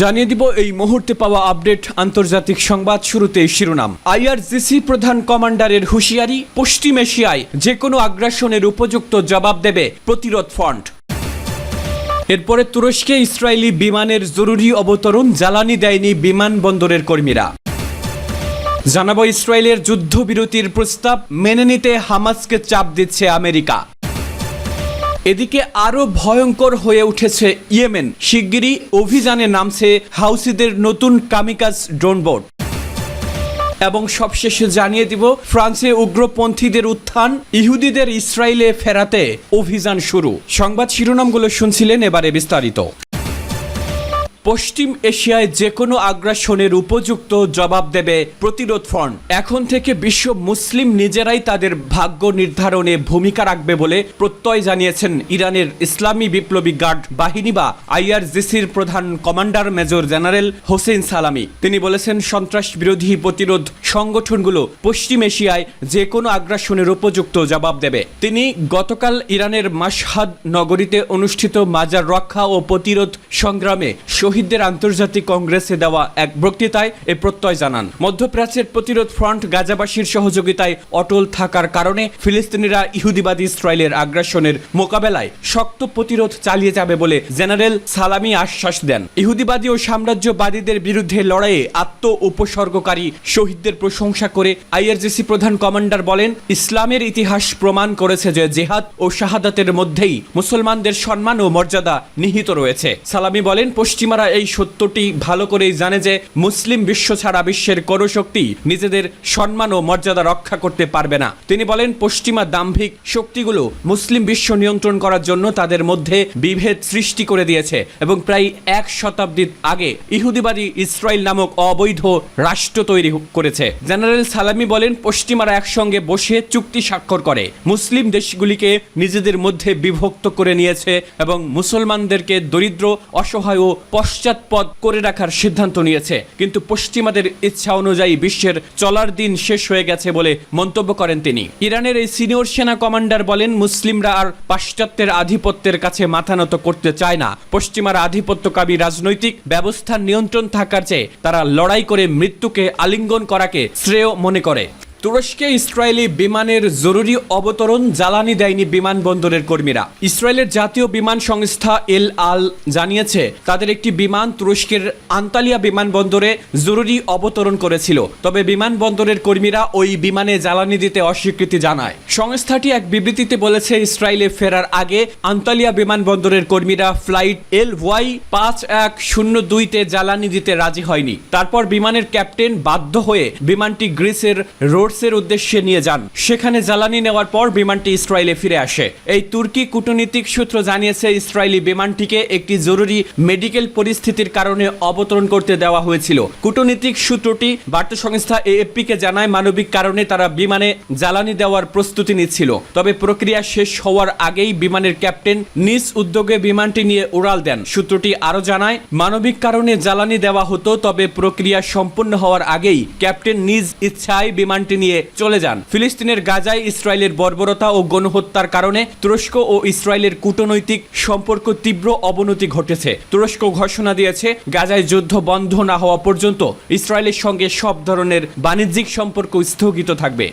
জানিয়ে দিব এই মুহূর্তে পাওয়া আপডেট আন্তর্জাতিক সংবাদ। শুরুতেই শিরোনাম। আইআরজিসি প্রধান কমান্ডারের হুঁশিয়ারি, পশ্চিম এশিয়ায় যে কোনো আগ্রাসনের উপযুক্ত জবাব দেবে প্রতিরোধ ফ্রন্ট। এরপরে তুরস্কে ইসরায়েলি বিমানের জরুরি অবতরণ, জ্বালানি দেয়নি বিমানবন্দরের কর্মীরা। জানাবো ইসরায়েলের যুদ্ধবিরতির প্রস্তাব মেনে নিতে হামাসকে চাপ দিচ্ছে আমেরিকা। এদিকে আরও ভয়ঙ্কর হয়ে উঠেছে ইয়েমেন, শিগগিরই অভিযানে নামছে হাউথিদের নতুন কামিকাজ ড্রোনবোট। এবং সবশেষে জানিয়ে দিব ফ্রান্সে উগ্রপন্থীদের উত্থান, ইহুদিদের ইসরায়েলে ফেরাতে অভিযান শুরু। সংবাদ শিরোনামগুলো শুনছিলেন, এবারে বিস্তারিত। পশ্চিম এশিয়ায় যে কোনো আগ্রাসনের উপযুক্ত জবাব দেবে প্রতিরোধ ফ্রন্ট। এখন থেকে বিশ্ব মুসলিম নিজেরাই তাদের ভাগ্য নির্ধারণে ভূমিকা রাখবে বলে প্রত্যয় জানিয়েছেন ইরানের ইসলামী বিপ্লবী গার্ড বাহিনী বা আইআরজিসির প্রধান কমান্ডার মেজর জেনারেল হোসেন সালামি। তিনি বলেছেন, সন্ত্রাস বিরোধী প্রতিরোধ সংগঠনগুলো পশ্চিম এশিয়ায় যে কোনো আগ্রাসনের উপযুক্ত জবাব দেবে। তিনি গতকাল ইরানের মাশহাদ নগরীতে অনুষ্ঠিত মাজার রক্ষা ও প্রতিরোধ সংগ্রামে শহীদদের আন্তর্জাতিক কংগ্রেসে দেওয়া এক বক্তৃতায় এ প্রত্যয় জানান। মধ্যপ্রাচ্যের প্রতিরোধ ফ্রন্ট গাজাবাসীর সহযোগিতায় অটল থাকার কারণে ফিলিস্তিনিরা ইহুদিবাদী ইসরায়েলের আগ্রাসনের মোকাবেলায় শক্ত প্রতিরোধ চালিয়ে যাবে বলে জেনারেল সালামি আশ্বাস দেন। ইহুদিবাদী ও সাম্রাজ্যবাদীদের বিরুদ্ধে লড়াইয়ে আত্ম উপসর্গকারী শহীদদের প্রশংসা করে আইআরজিসি প্রধান কমান্ডার বলেন, ইসলামের ইতিহাস প্রমাণ করেছে যে জেহাদ ও শাহাদাতের মধ্যেই মুসলমানদের সম্মান ও মর্যাদা নিহিত রয়েছে। সালামি বলেন, পশ্চিমারা এই সত্যটি ভালো করেই জানে যে মুসলিম বিশ্ব ছাড়া বিশ্বের কোনো শক্তি নিজেদের সম্মান ও মর্যাদা রক্ষা করতে পারবে না। তিনি বলেন, পশ্চিমা দাম্ভিক শক্তিগুলো মুসলিম বিশ্ব নিয়ন্ত্রণ করার জন্য তাদের মধ্যে বিভেদ সৃষ্টি করে দিয়েছে এবং প্রায় এক শতাব্দী আগে ইহুদিবাদী ইসরায়েল নামক অবৈধ রাষ্ট্র তৈরি করেছে। জেনারেল সালামি বলেন, পশ্চিমারা একসঙ্গে বসে চুক্তি স্বাক্ষর করে মুসলিম দেশগুলিকে নিজেদের মধ্যে বিভক্ত করে নিয়েছে এবং মুসলমানদেরকে দরিদ্র, অসহায় ও পশ্চাৎপদ করে রাখার সিদ্ধান্ত নিয়েছে। কিন্তু পশ্চিমাদের ইচ্ছা অনুযায়ী বিশ্বের চলার দিন শেষ হয়ে গেছে বলে মন্তব্য করেন তিনি। ইরানের এই সিনিয়র সেনা কমান্ডার বলেন, মুসলিমরা আর পাশ্চাত্যের আধিপত্যের কাছে মাথা নত করতে চায় না। পশ্চিমারা আধিপত্যকামী রাজনৈতিক ব্যবস্থার নিয়ন্ত্রণ থাকার চেয়ে তারা লড়াই করে মৃত্যুকে আলিঙ্গন করাকে শ্রেয় মনে করে। তুরস্কে ইসরায়েলি বিমানের জরুরি অবতরণ, জ্বালানি দেয়নি বিমানবন্দরের কর্মীরা। ইসরায়েলের জাতীয় বিমান সংস্থা এল আল জানিয়েছে, তাদের একটি বিমান তুরস্কের আন্তালিয়া বিমানবন্দরে জরুরি অবতরণ করেছিল, তবে বিমানবন্দরের কর্মীরা ওই বিমানে জ্বালানি দিতে অস্বীকৃতি জানায়। সংস্থাটি এক বিবৃতিতে বলেছে, ইসরায়েলে ফেরার আগে আন্তালিয়া বিমানবন্দরের কর্মীরা ফ্লাইট LY5102-তে জ্বালানি দিতে রাজি হয়নি। তারপর বিমানের ক্যাপ্টেন বাধ্য হয়ে বিমানটি গ্রিসের রোডসের উদ্দেশ্যে নিয়ে যান। সেখানে জ্বালানি নেওয়ার পর বিমানটি ইসরায়েলে ফিরে আসে। এই তুর্কি কূটনীতিক সূত্র জানিয়েছে, ইসরায়েলি বিমানটিকে একটি জরুরি মেডিকেল পরিস্থিতির কারণে অবতরণ করতে দেওয়া হয়েছিল। কূটনীতিক সূত্রটি বার্তা সংস্থা AFP-কে জানায়, মানবিক কারণে তারা বিমানে জ্বালানি দেওয়ার প্রস্তুতি নিচ্ছিল। তবে প্রক্রিয়া শেষ হওয়ার আগেই বিমানের ক্যাপ্টেন নিজ উদ্যোগে বিমানটি নিয়ে উড়াল দেন। সূত্রটি আরও জানায়, মানবিক কারণে জ্বালানি দেওয়া হতো, তবে প্রক্রিয়া সম্পূর্ণ হওয়ার আগেই ক্যাপ্টেন নিজ ইচ্ছায় বিমানটি নিয়ে চলে যান। ফিলিস্তিনের গাজায় ইসরায়েলের বর্বরতা ও গণহত্যার কারণে তুরস্ক ও ইসরায়েলের কূটনৈতিক সম্পর্ক তীব্র অবনতি ঘটেছে। তুরস্ক ঘোষণা দিয়েছে, গাজায় যুদ্ধ বন্ধ না হওয়া পর্যন্ত ইসরায়েলের সঙ্গে সব ধরনের বাণিজ্যিক সম্পর্ক স্থগিত থাকবে।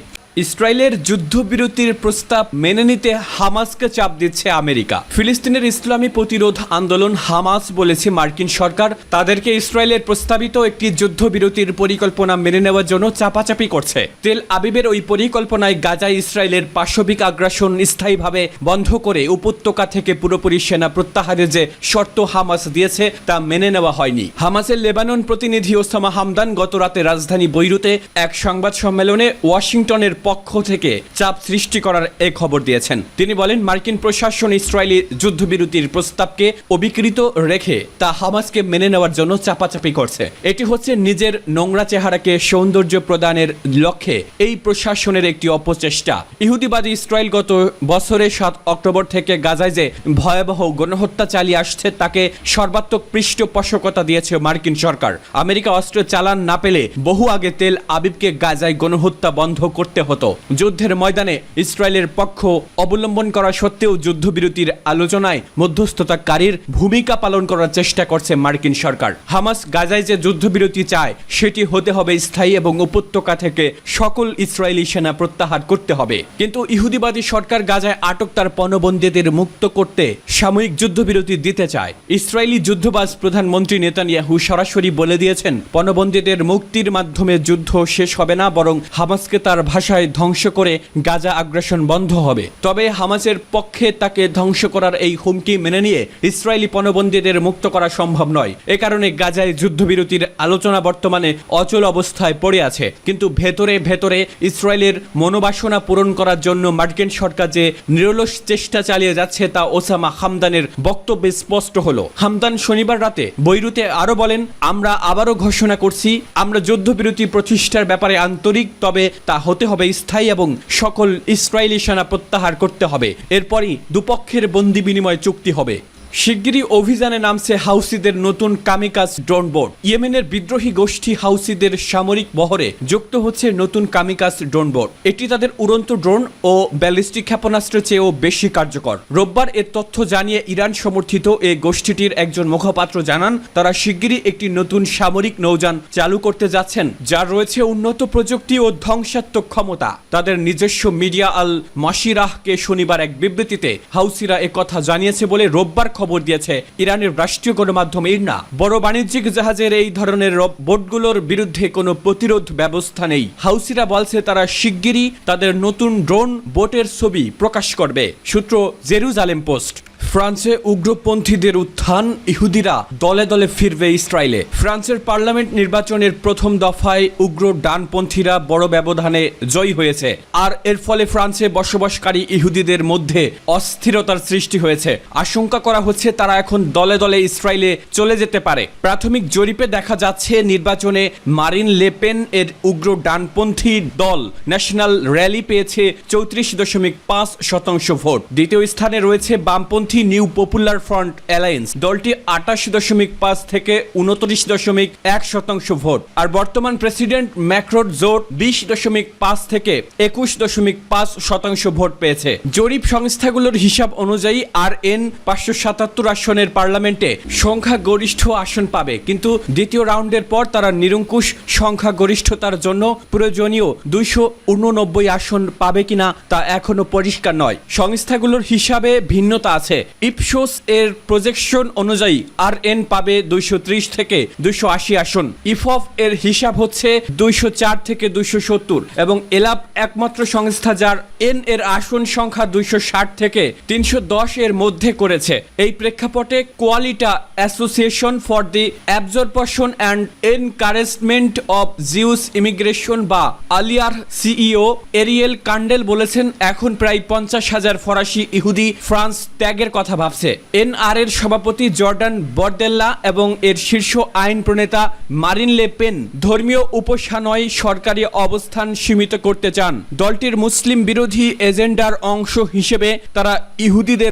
ইসরায়েলের যুদ্ধবিরতির প্রস্তাব মেনে নিতে হামাসকে চাপ দিচ্ছে আমেরিকা। ফিলিস্তিনের ইসলামী প্রতিরোধ আন্দোলন হামাস বলেছে, মার্কিন সরকার তাদেরকে ইসরায়েলের প্রস্তাবিত একটি যুদ্ধবিরতির পরিকল্পনা মেনে নেওয়ার জন্য চাপাচাপি করছে। তেল আবিবের ওই পরিকল্পনায় গাজায় ইসরায়েলের পাশবিক আগ্রাসন স্থায়ীভাবে বন্ধ করে উপত্যকা থেকে পুরোপুরি সেনা প্রত্যাহারের যে শর্ত হামাস দিয়েছে তা মেনে নেওয়া হয়নি। হামাসের লেবানন প্রতিনিধি ওসামা হামদান গত রাতে রাজধানী বৈরুতে এক সংবাদ সম্মেলনে ওয়াশিংটনের পক্ষ থেকে চাপ সৃষ্টি করার এই খবর দিয়েছেন। তিনি বলেন, মার্কিন প্রশাসন ইসরায়েলি যুদ্ধবিরতির প্রস্তাবকে অবিকৃত রেখে তা হামাসকে মেনে নেওয়ার জন্য চাপাচাপি করছে। এটি হচ্ছে নিজের নোংরা চেহারাকে সৌন্দর্য প্রদানের লক্ষ্যে এই প্রশাসনের একটি অপচেষ্টা। ইহুদিবাদী ইসরায়েল গত বছরের 7 অক্টোবর থেকে গাজায় যে ভয়াবহ গণহত্যা চালিয়ে আসছে তাকে সর্বাত্মক পৃষ্ঠপোষকতা দিয়েছে মার্কিন সরকার। আমেরিকা অস্ত্র চালান না পেলে বহু আগে তেল আবিবকে গাজায় গণহত্যা বন্ধ করতে হতো। যুদ্ধের ময়দানে ইসরায়েলের পক্ষ অবলম্বন করা সত্ত্বেও যুদ্ধবিরতির আলোচনায় মধ্যস্থতাকারীর ভূমিকা পালন করার চেষ্টা করছে মার্কিন সরকার। হামাস গাজায় যে যুদ্ধবিরতি চায় সেটি হতে হবে স্থায়ী এবং উপত্যকা থেকে সকল ইসরায়েলি সেনা প্রত্যাহার করতে হবে। কিন্তু ইহুদিবাদী সরকার গাজায় আটক তার পণবন্দীদের মুক্ত করতে সাময়িক যুদ্ধবিরতি দিতে চায়। ইসরায়েলি যুদ্ধবাজ প্রধানমন্ত্রী নেতানিয়াহু সরাসরি বলে দিয়েছেন, পণবন্দীদের মুক্তির মাধ্যমে যুদ্ধ শেষ হবে না, বরং হামাসকে তার ভাষায় ধ্বংস করে গাজা আগ্রাসন বন্ধ হবে। তবে হামাসের পক্ষে তাকে ধ্বংস করার এই হুমকি মেনে নিয়ে ইসরায়েলি পণবন্দীদের মুক্ত করা সম্ভব নয়। এ কারণে গাজায় যুদ্ধবিরতির আলোচনা বর্তমানে অচল অবস্থায় পড়ে আছে। কিন্তু ভেতরে ভেতরে ইসরায়েলের মনোবাসনা পূরণ করার জন্য মার্কিন সরকার যে নিরলস চেষ্টা চালিয়ে যাচ্ছে তা ওসামা হামদানের বক্তব্যে স্পষ্ট হলো। হামদান শনিবার রাতে বৈরুতে আরো বলেন, আমরা আবারও ঘোষণা করছি, আমরা যুদ্ধবিরতি প্রতিষ্ঠার ব্যাপারে আন্তরিক, তবে তা হতে হবে স্থায়ী এবং সকল ইসরায়েলি সেনা প্রত্যাহার করতে হবে। এরপরই দুপক্ষের বন্দি বিনিময় চুক্তি হবে। শিগগিরই অভিযানে নামছে হাউসিদের নতুন কামিকাজ ড্রোন বোট। ইয়েমেনের বিদ্রোহী গোষ্ঠী হাউসিদের সামরিক বহরে যুক্ত হচ্ছে নতুন কামিকাজ ড্রোন বোট। এটি তাদের উড়ন্ত ড্রোন ও ব্যালিস্টিক ক্ষেপণাস্ত্রের চেয়েও বেশি কার্যকর। রোববার এর তথ্য জানিয়ে ইরান সমর্থিত এই গোষ্ঠীটির একজন মুখপাত্র জানান, তারা শিগগিরই একটি নতুন সামরিক নৌযান চালু করতে যাচ্ছেন, যার রয়েছে উন্নত প্রযুক্তি ও ধ্বংসাত্মক ক্ষমতা। তাদের নিজস্ব মিডিয়া আল মাসিরাহকে শনিবার এক বিবৃতিতে হাউসিরা একথা জানিয়েছে বলে রোববার খবর দিয়েছে ইরানের রাষ্ট্রীয় গণমাধ্যম ইরনা। বড় বাণিজ্যিক জাহাজের এই ধরনের বোটগুলোর বিরুদ্ধে কোনো প্রতিরোধ ব্যবস্থা নেই। হাউসিরা বলছে তারা শিগগিরই তাদের নতুন ড্রোন বোটের ছবি প্রকাশ করবে। সূত্র জেরুজালেম পোস্ট। ফ্রান্সে উগ্রপন্থীদের উত্থান, ইহুদিরা দলে দলে ফিরবে ইসরায়েলে। ফ্রান্সের পার্লামেন্ট নির্বাচনের প্রথম দফায় উগ্র ডানপন্থীরা বড় ব্যবধানে জয়ী হয়েছে, আর এর ফলে ফ্রান্সে বসবাসকারী ইহুদিদের মধ্যে অস্থিরতার সৃষ্টি হয়েছে। আশঙ্কা করা হচ্ছে তারা এখন দলে দলে ইসরায়েলে চলে যেতে পারে। প্রাথমিক জরিপে দেখা যাচ্ছে নির্বাচনে মারিন লে পেন এর উগ্র ডানপন্থী দল ন্যাশনাল র্যালি পেয়েছে 34.5% ভোট। দ্বিতীয় স্থানে রয়েছে বামপন্থী নিউ পপুলার ফ্রন্ট অ্যালায়েন্স। দলটি 28.5 থেকে 29.1% ভোট। আর বর্তমান প্রেসিডেন্ট ম্যাক্রোর জোট 20.5 থেকে 21.5% ভোট পেয়েছে। জরিপ সংস্থাগুলোর হিসাব অনুযায়ী RN 577 আসনের পার্লামেন্টে সংখ্যাগরিষ্ঠ আসন পাবে, কিন্তু দ্বিতীয় রাউন্ডের পর তারা নিরঙ্কুশ সংখ্যাগরিষ্ঠতার জন্য প্রয়োজনীয় 289 আসন পাবে কিনা তা এখনো পরিষ্কার নয়। সংস্থাগুলোর হিসাবে ভিন্নতা আছে। ইপসোস এর প্রজেকশন অনুযায়ী RN পাবে 230 থেকে 280 আসন। ইফফ এর হিসাব হচ্ছে 204 থেকে 270 এবং এলাপ একমাত্র সংস্থা যার N এর আসন সংখ্যা 260 থেকে 310 এর মধ্যে করেছে। এই প্রেক্ষাপটে coalition association for the absorption and encouragement of Jews immigration বা আলিয়ার সিইও এরিয়েল কান্ডেল বলেছেন, এখন প্রায় 50,000 ফরাসি ইহুদি ফ্রান্স ত্যাগের কথা ভাবছে। NR এর সভাপতি জর্ডান বর্দেল্লা এবং এর শীর্ষ আইন প্রণেতা মারিন লে পেন ধর্মীয় উপাসনায় সরকারি অবস্থান সীমিত করতে চান। দলটির মুসলিম বিরোধী এজেন্ডার অংশ হিসেবে তারা ইহুদিদের